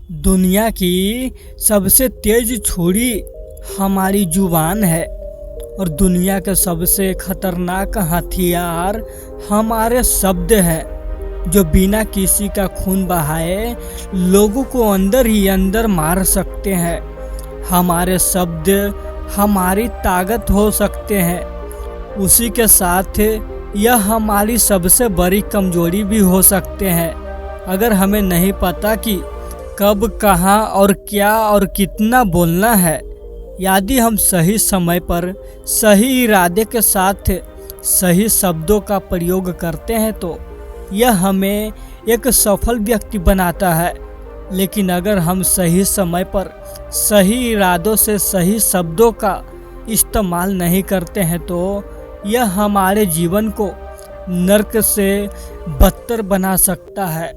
दुनिया की सबसे तेज छुरी हमारी जुबान है और दुनिया के सबसे खतरनाक हथियार हमारे शब्द हैं, जो बिना किसी का खून बहाए लोगों को अंदर ही अंदर मार सकते हैं। हमारे शब्द हमारी ताकत हो सकते हैं, उसी के साथ यह हमारी सबसे बड़ी कमजोरी भी हो सकते हैं। अगर हमें नहीं पता कि कब, कहाँ और क्या और कितना बोलना है, यदि हम सही समय पर सही इरादे के साथ सही शब्दों का प्रयोग करते हैं तो यह हमें एक सफल व्यक्ति बनाता है। लेकिन अगर हम सही समय पर सही इरादों से सही शब्दों का इस्तेमाल नहीं करते हैं तो यह हमारे जीवन को नर्क से बदतर बना सकता है।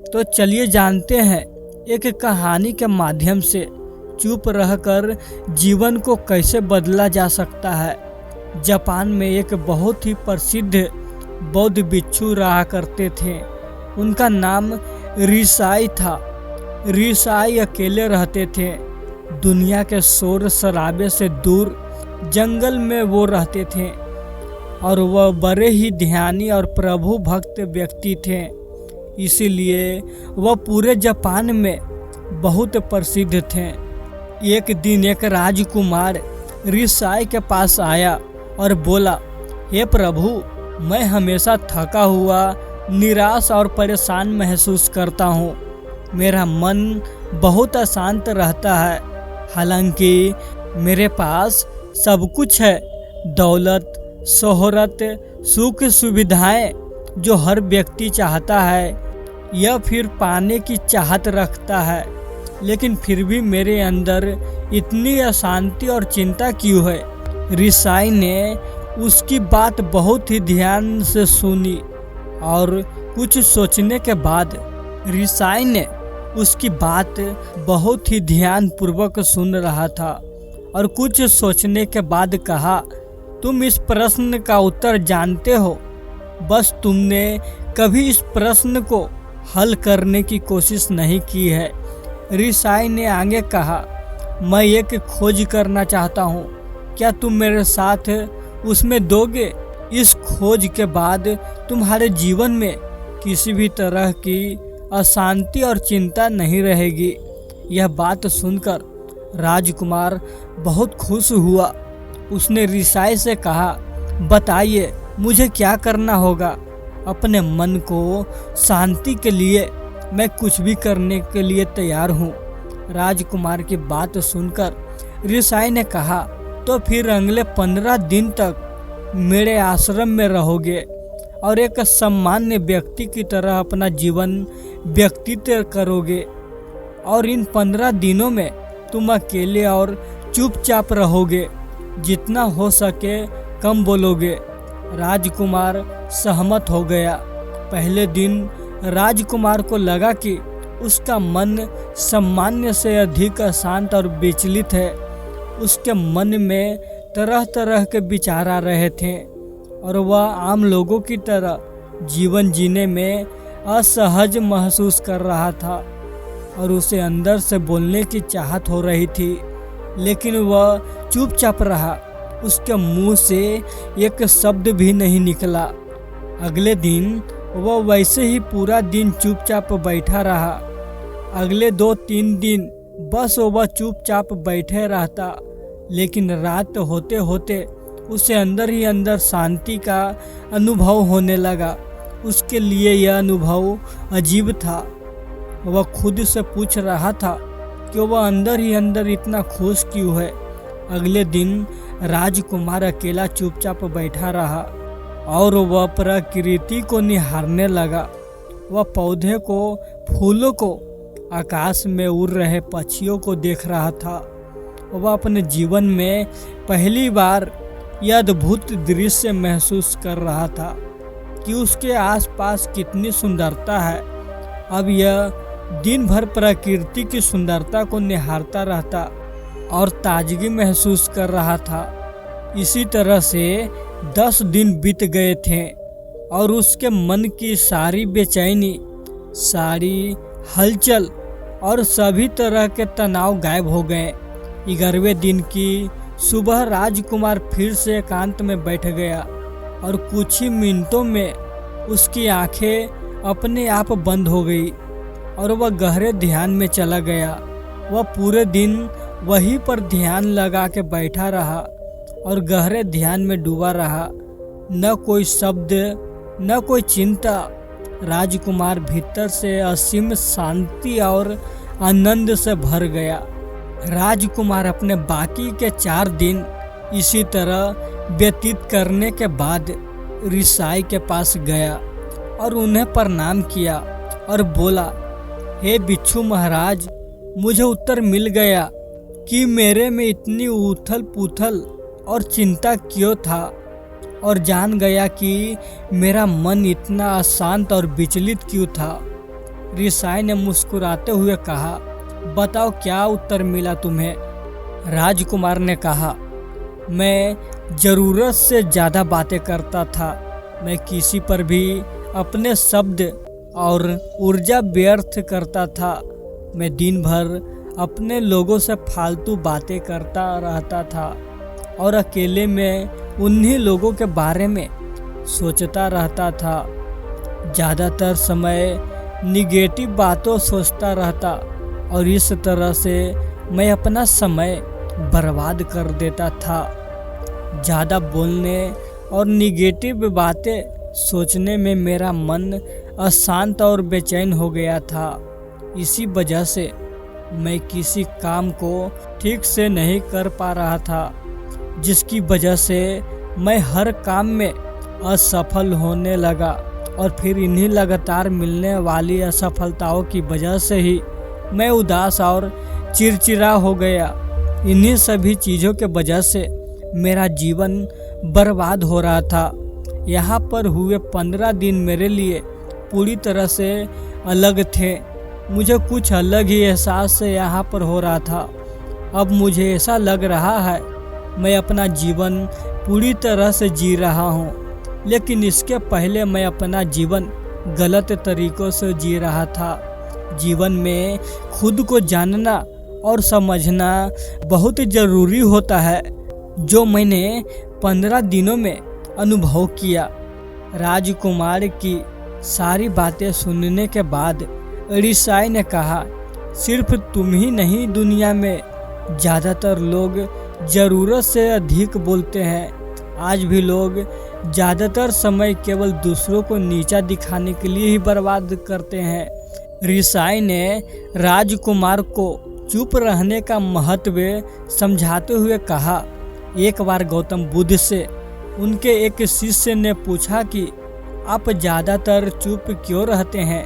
तो चलिए जानते हैं एक कहानी के माध्यम से चुप रहकर जीवन को कैसे बदला जा सकता है। जापान में एक बहुत ही प्रसिद्ध बौद्ध भिक्षु रहा करते थे। उनका नाम रिसाई था। रिसाई अकेले रहते थे। दुनिया के शोर शराबे से दूर जंगल में वो रहते थे और वह बड़े ही ध्यानी और प्रभु भक्त व्यक्ति थे। इसीलिए वह पूरे जापान में बहुत प्रसिद्ध थे। एक दिन एक राजकुमार रिसाई के पास आया और बोला, हे प्रभु, मैं हमेशा थका हुआ, निराश और परेशान महसूस करता हूँ। मेरा मन बहुत अशांत रहता है। हालांकि मेरे पास सब कुछ है, दौलत, शोहरत, सुख सुविधाएं जो हर व्यक्ति चाहता है या फिर पाने की चाहत रखता है, लेकिन फिर भी मेरे अंदर इतनी अशांति और चिंता क्यों है। रिसाई ने उसकी बात बहुत ही ध्यान से सुनी और कुछ सोचने के बाद रिसाई ने उसकी बात बहुत ही ध्यान पूर्वक सुन रहा था और कुछ सोचने के बाद कहा, तुम इस प्रश्न का उत्तर जानते हो, बस तुमने कभी इस प्रश्न को हल करने की कोशिश नहीं की है। रिसाई ने आगे कहा, मैं एक खोज करना चाहता हूँ, क्या तुम मेरे साथ उसमें दोगे? इस खोज के बाद तुम्हारे जीवन में किसी भी तरह की अशांति और चिंता नहीं रहेगी। यह बात सुनकर राजकुमार बहुत खुश हुआ। उसने रिसाई से कहा, बताइए मुझे क्या करना होगा? अपने मन को शांति के लिए मैं कुछ भी करने के लिए तैयार हूँ। राजकुमार की बात सुनकर रिसाई ने कहा, तो फिर अगले 15 दिन तक मेरे आश्रम में रहोगे और एक सामान्य व्यक्ति की तरह अपना जीवन व्यतीत करोगे और इन 15 दिनों में तुम अकेले और चुपचाप रहोगे, जितना हो सके कम बोलोगे। राजकुमार सहमत हो गया। पहले दिन राजकुमार को लगा कि उसका मन सामान्य से अधिक अशांत और विचलित है। उसके मन में तरह तरह के विचार आ रहे थे और वह आम लोगों की तरह जीवन जीने में असहज महसूस कर रहा था और उसे अंदर से बोलने की चाहत हो रही थी, लेकिन वह चुपचाप रहा। उसके मुंह से एक शब्द भी नहीं निकला। अगले दिन वह वैसे ही पूरा दिन चुपचाप बैठा रहा। अगले 2-3 दिन बस वह चुपचाप बैठे रहता, लेकिन रात होते होते उसे अंदर ही अंदर शांति का अनुभव होने लगा। उसके लिए यह अनुभव अजीब था। वह खुद से पूछ रहा था कि वह अंदर ही अंदर इतना खुश क्यों है। अगले दिन राजकुमार अकेला चुपचाप बैठा रहा और वह प्रकृति को निहारने लगा। वह पौधे को, फूलों को, आकाश में उड़ रहे पक्षियों को देख रहा था। वह अपने जीवन में पहली बार यह अद्भुत दृश्य महसूस कर रहा था कि उसके आसपास कितनी सुंदरता है। अब यह दिन भर प्रकृति की सुंदरता को निहारता रहता और ताजगी महसूस कर रहा था। इसी तरह से 10 दिन बीत गए थे और उसके मन की सारी बेचैनी, सारी हलचल और सभी तरह के तनाव गायब हो गए। 11वें दिन की सुबह राजकुमार फिर से एकांत में बैठ गया और कुछ ही मिनटों में उसकी आंखें अपने आप बंद हो गई और वह गहरे ध्यान में चला गया। वह पूरे दिन वहीं पर ध्यान लगा के बैठा रहा और गहरे ध्यान में डूबा रहा। न कोई शब्द, न कोई चिंता। राजकुमार भीतर से असीम शांति और आनंद से भर गया। राजकुमार अपने बाकी के 4 दिन इसी तरह व्यतीत करने के बाद ऋषाई के पास गया और उन्हें प्रणाम किया और बोला, हे बिच्छू महाराज, मुझे उत्तर मिल गया कि मेरे में इतनी उथल पुथल और चिंता क्यों था, और जान गया कि मेरा मन इतना अशांत और विचलित क्यों था। ऋषाई ने मुस्कुराते हुए कहा, बताओ क्या उत्तर मिला तुम्हें? राजकुमार ने कहा, मैं जरूरत से ज़्यादा बातें करता था। मैं किसी पर भी अपने शब्द और ऊर्जा व्यर्थ करता था। मैं दिन भर अपने लोगों से फालतू बातें करता रहता था और अकेले में उन्हीं लोगों के बारे में सोचता रहता था। ज़्यादातर समय निगेटिव बातों सोचता रहता और इस तरह से मैं अपना समय बर्बाद कर देता था। ज़्यादा बोलने और निगेटिव बातें सोचने में मेरा मन अशांत और बेचैन हो गया था। इसी वजह से मैं किसी काम को ठीक से नहीं कर पा रहा था, जिसकी वजह से मैं हर काम में असफल होने लगा और फिर इन्हीं लगातार मिलने वाली असफलताओं की वजह से ही मैं उदास और चिड़चिड़ा हो गया। इन्हीं सभी चीज़ों के वजह से मेरा जीवन बर्बाद हो रहा था। यहाँ पर हुए 15 दिन मेरे लिए पूरी तरह से अलग थे। मुझे कुछ अलग ही एहसास से यहाँ पर हो रहा था। अब मुझे ऐसा लग रहा है मैं अपना जीवन पूरी तरह से जी रहा हूँ, लेकिन इसके पहले मैं अपना जीवन गलत तरीक़ों से जी रहा था। जीवन में खुद को जानना और समझना बहुत ज़रूरी होता है, जो मैंने 15 दिनों में अनुभव किया। राजकुमार की सारी बातें सुनने के बाद ऋषाई ने कहा, सिर्फ तुम ही नहीं, दुनिया में ज़्यादातर लोग ज़रूरत से अधिक बोलते हैं। आज भी लोग ज़्यादातर समय केवल दूसरों को नीचा दिखाने के लिए ही बर्बाद करते हैं। ऋषाई ने राजकुमार को चुप रहने का महत्व समझाते हुए कहा, एक बार गौतम बुद्ध से उनके एक शिष्य ने पूछा कि आप ज़्यादातर चुप क्यों रहते हैं?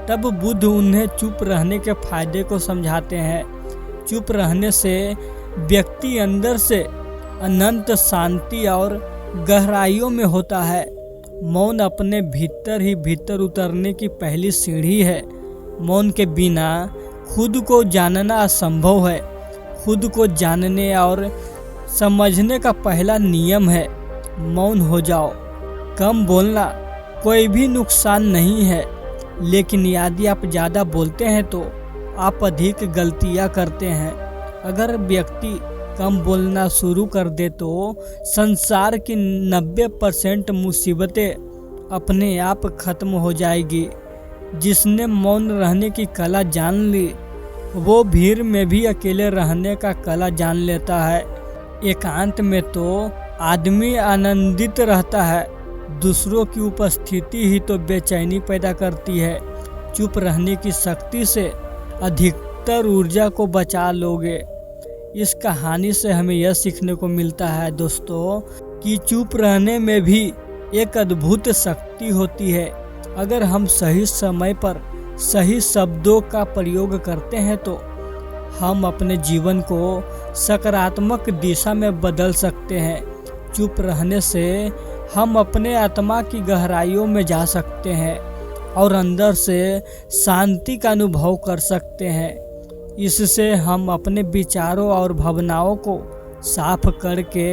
तब बुद्ध उन्हें चुप रहने के फायदे को समझाते हैं। चुप रहने से व्यक्ति अंदर से अनंत शांति और गहराइयों में होता है। मौन अपने भीतर ही भीतर उतरने की पहली सीढ़ी है। मौन के बिना खुद को जानना असंभव है। खुद को जानने और समझने का पहला नियम है मौन हो जाओ। कम बोलना कोई भी नुकसान नहीं है, लेकिन यदि आप ज़्यादा बोलते हैं तो आप अधिक गलतियां करते हैं। अगर व्यक्ति कम बोलना शुरू कर दे तो संसार की 90% मुसीबतें अपने आप खत्म हो जाएगी। जिसने मौन रहने की कला जान ली, वो भीड़ में भी अकेले रहने का कला जान लेता है। एकांत में तो आदमी आनंदित रहता है, दूसरों की उपस्थिति ही तो बेचैनी पैदा करती है। चुप रहने की शक्ति से अधिकतर ऊर्जा को बचा लोगे। इस कहानी से हमें यह सीखने को मिलता है दोस्तों कि चुप रहने में भी एक अद्भुत शक्ति होती है। अगर हम सही समय पर सही शब्दों का प्रयोग करते हैं तो हम अपने जीवन को सकारात्मक दिशा में बदल सकते हैं। चुप रहने से हम अपने आत्मा की गहराइयों में जा सकते हैं और अंदर से शांति का अनुभव कर सकते हैं। इससे हम अपने विचारों और भावनाओं को साफ करके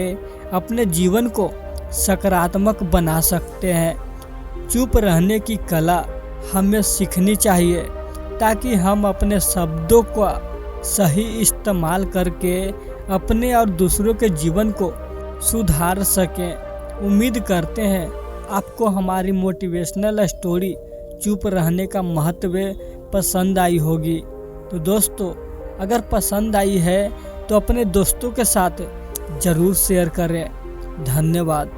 अपने जीवन को सकारात्मक बना सकते हैं। चुप रहने की कला हमें सीखनी चाहिए ताकि हम अपने शब्दों का सही इस्तेमाल करके अपने और दूसरों के जीवन को सुधार सकें। उम्मीद करते हैं आपको हमारी मोटिवेशनल स्टोरी चुप रहने का महत्व पसंद आई होगी। तो दोस्तों, अगर पसंद आई है तो अपने दोस्तों के साथ ज़रूर शेयर करें। धन्यवाद।